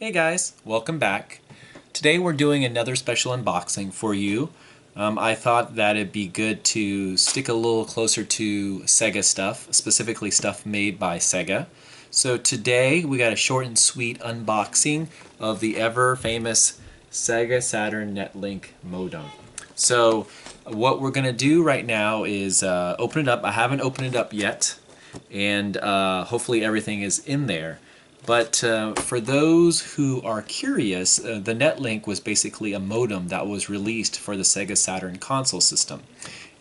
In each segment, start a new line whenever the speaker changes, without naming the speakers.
Hey guys, welcome back. Today we're doing another special unboxing for you. I thought that it'd be good to stick a little closer to Sega stuff, specifically stuff made by Sega. So today we got a short and sweet unboxing of the ever famous Sega Saturn Netlink modem. So what we're going to do right now is open it up. I haven't opened it up yet, and hopefully everything is in there. But for those who are curious, the Netlink was basically a modem that was released for the Sega Saturn console system.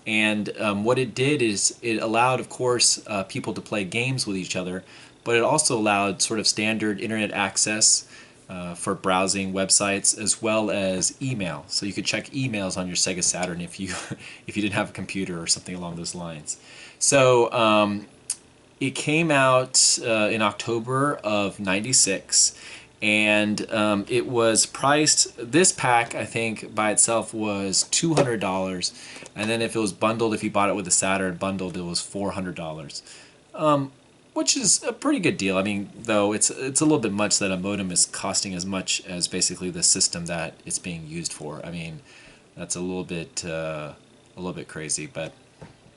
And what it did is it allowed, of course, people to play games with each other, but it also allowed sort of standard internet access for browsing websites as well as email. So you could check emails on your Sega Saturn if you if you didn't have a computer or something along those lines. So it came out in October of '96, and it was priced. This pack, I think, by itself was $200, and then if it was bundled, if you bought it with the Saturn bundled, it was $400, which is a pretty good deal. I mean, though it's a little bit much that a modem is costing as much as basically the system that it's being used for. I mean, that's a little bit crazy, but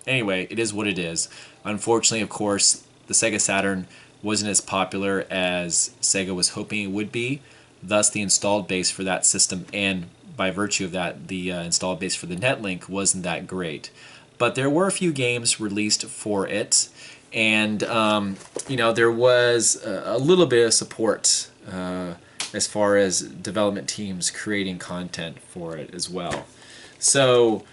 anyway, it is what it is. Unfortunately, of course, the Sega Saturn wasn't as popular as Sega was hoping it would be. Thus, the installed base for that system, and by virtue of that, the installed base for the Netlink wasn't that great. But there were a few games released for it, and there was a little bit of support as far as development teams creating content for it as well. So.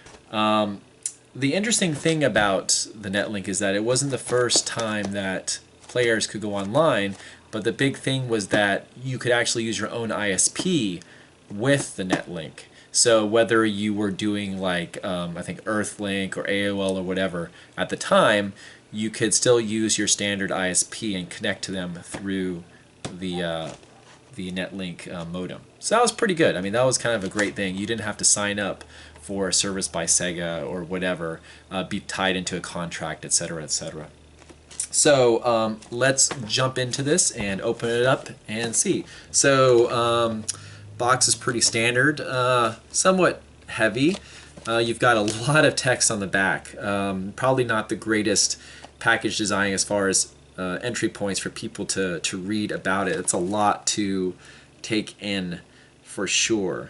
The interesting thing about the Netlink is that it wasn't the first time that players could go online, but the big thing was that you could actually use your own ISP with the Netlink. So whether you were doing like I think Earthlink or AOL or whatever at the time, you could still use your standard ISP and connect to them through the Netlink modem. So that was pretty good. I mean, that was kind of a great thing. You didn't have to sign up for a service by Sega or whatever, be tied into a contract, etc., etc. So let's jump into this and open it up and see. So box is pretty standard, somewhat heavy. You've got a lot of text on the back. Probably not the greatest package design as far as entry points for people to read about it. It's a lot to take in for sure.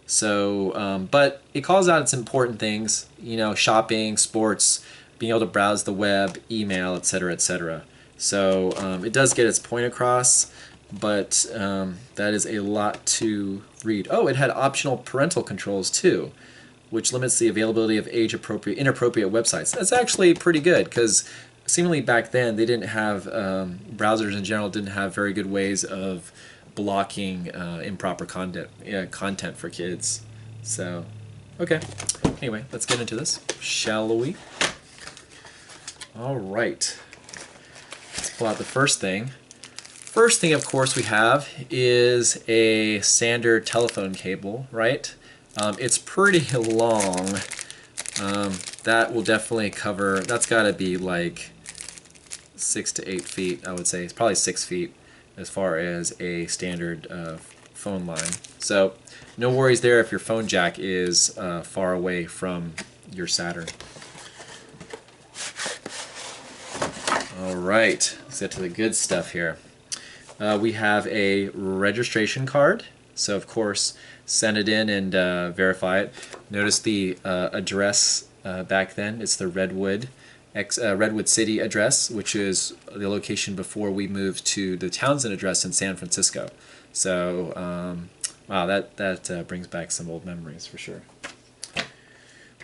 So, but it calls out its important things, shopping, sports, being able to browse the web, email, etc., etc. So it does get its point across, but that is a lot to read. Oh, it had optional parental controls too, which limits the availability of inappropriate websites. That's actually pretty good because seemingly back then they didn't have browsers in general didn't have very good ways of blocking improper content for kids. So, okay. Anyway, let's get into this, shall we? All right. Let's pull out the first thing. First thing, of course, we have is a standard telephone cable, right? It's pretty long. That will definitely cover, that's got to be like 6 to 8 feet, I would say. It's probably 6 feet as far as a standard phone line. So no worries there if your phone jack is far away from your Saturn. All right, let's get to the good stuff here. We have a registration card. So of course, send it in and verify it. Notice the address back then. It's the Redwood City address, which is the location before we moved to the Townsend address in San Francisco. So, wow, that brings back some old memories for sure.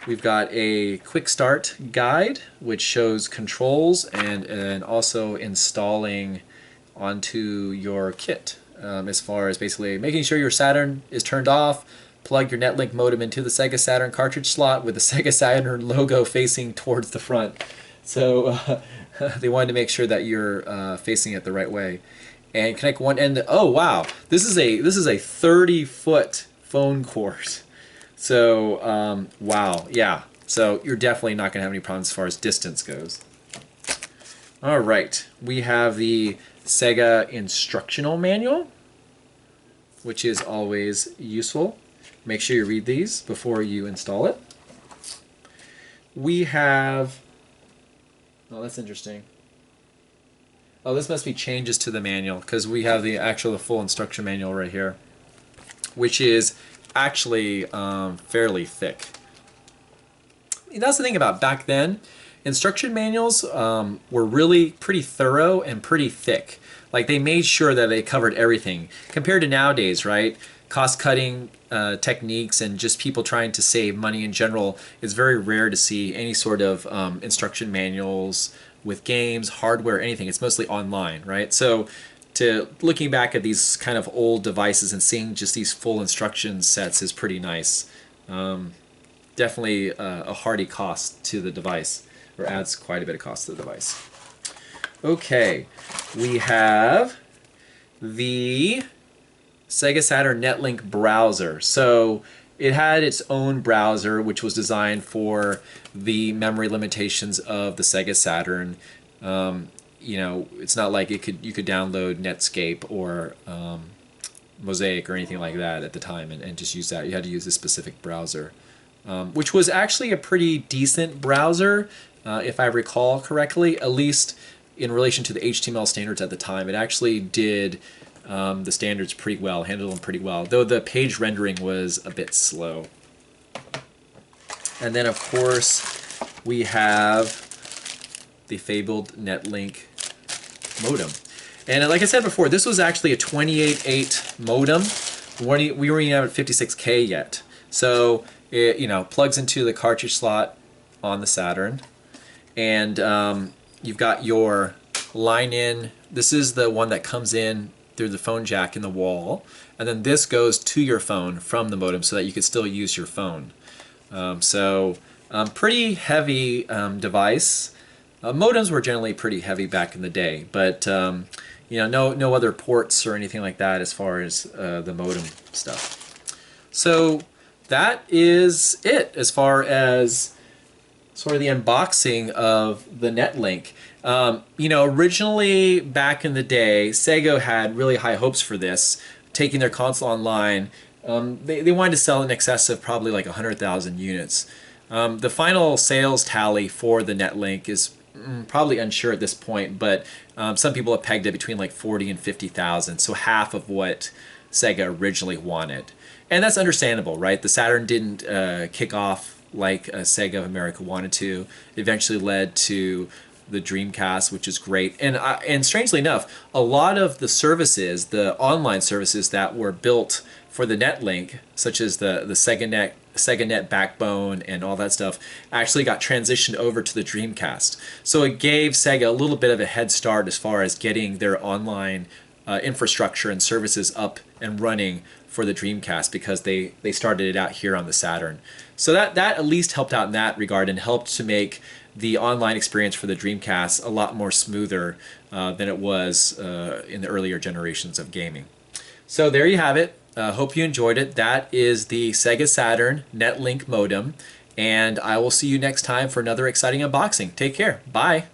We've got a quick start guide, which shows controls and also installing onto your kit, as far as basically making sure your Saturn is turned off. Plug your Netlink modem into the Sega Saturn cartridge slot with the Sega Saturn logo facing towards the front. So they wanted to make sure that you're facing it the right way. And connect one end. Oh wow, this is a 30-foot phone cord. So wow, yeah. So you're definitely not going to have any problems as far as distance goes. All right, we have the Sega instructional manual. which is always useful. Make sure you read these before you install it. We have, oh, that's interesting. Oh, this must be changes to the manual, because we have the full instruction manual right here, which is actually fairly thick. That's the thing about back then. Instruction manuals were really pretty thorough and pretty thick. Like, they made sure that they covered everything. Compared to nowadays, right? Cost-cutting techniques and just people trying to save money in general, it's very rare to see any sort of instruction manuals with games, hardware, anything. It's mostly online, right? So looking back at these kind of old devices and seeing just these full instruction sets is pretty nice. Definitely a hearty cost to the device, or adds quite a bit of cost to the device. Okay, we have the Sega Saturn Netlink browser. So it had its own browser, which was designed for the memory limitations of the Sega Saturn. You know, it's not like you could download Netscape or Mosaic or anything like that at the time and just use that. You had to use a specific browser, which was actually a pretty decent browser, if I recall correctly, at least in relation to the HTML standards at the time. It actually did the standards pretty well, handled them pretty well, though the page rendering was a bit slow. And then, of course, we have the fabled Netlink modem. And like I said before, this was actually a 28.8 modem. We weren't even at 56K yet. So it, you know, plugs into the cartridge slot on the Saturn. And you've got your line in. This is the one that comes in through the phone jack in the wall. And then this goes to your phone from the modem so that you can still use your phone. Pretty heavy device. Modems were generally pretty heavy back in the day, but you know, no other ports or anything like that as far as the modem stuff. So that is it as far as sort of the unboxing of the Netlink. You know, originally back in the day, Sega had really high hopes for this, taking their console online. They wanted to sell in excess of probably like 100,000 units. The final sales tally for the Netlink is probably unsure at this point, but some people have pegged it between like 40 and 50,000, so half of what Sega originally wanted. And that's understandable, right? The Saturn didn't kick off like Sega of America wanted to. It eventually led to the Dreamcast, which is great. And strangely enough, a lot of the services, the online services that were built for the Netlink, such as the SegaNet backbone and all that stuff, actually got transitioned over to the Dreamcast. So it gave Sega a little bit of a head start as far as getting their online infrastructure and services up and running for the Dreamcast, because they started it out here on the Saturn. So that at least helped out in that regard and helped to make the online experience for the Dreamcast a lot more smoother than it was in the earlier generations of gaming. So there you have it. Hope you enjoyed it. That is the Sega Saturn Netlink modem, and I will see you next time for another exciting unboxing. Take care. Bye.